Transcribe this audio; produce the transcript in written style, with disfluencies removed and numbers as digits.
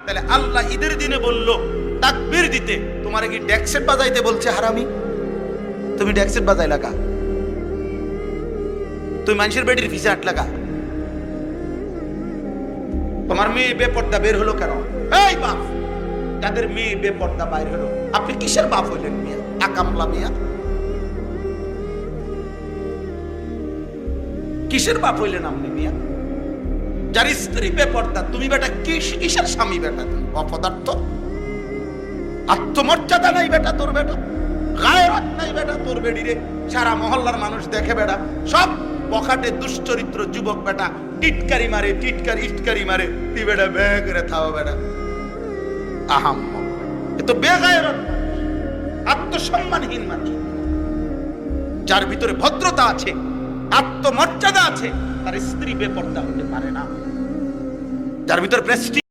তাহলে আল্লাহ ঈদের দিনে বলল তাকবীর দিতে, তোমারে কি ডেক্সেট বাজাইতে বলছে হারামি? তুমি ডেক্সেট বাজাই লাগা, তুমি মানুষের বেটির ভিসা আট লাগা। তোমার মেয়ে বেপর্দা বের হলো কেন? এই বাপ, তাদের মেয়ে বেপর্দা বাইর হলো, আপনি কিসের বাপ হইলেন মিয়া? আকামলা মিয়া, কিসের বাপ হইলেন আপনি মিয়া? যার স্ত্রী বেপর্দা, তুমি বেটা কিসের স্বামী বেটা? তুমি অপদার্থ, আত্মমর্যাদা নাই বেটা তোর, বেটা গায়রত নাই বেটা তোর বেডিরে। সারা মহল্লার মানুষ দেখে বেটা, সব বখাটে দুশ্চরিত্র যুবক বেটা, টিটকারি মারে, ইটকারি মারে, তুই বেটা বে করে থাও বেটা। আহাম, এ তো বেগায়রত, আত্মসম্মানহীন মানুষ। যার ভিতরে ভদ্রতা আছে, আত্মমর্যাদা আছে, তার স্ত্রী বেপর্দা হতে পারে না। যার ভিতরে প্রেস্টিজ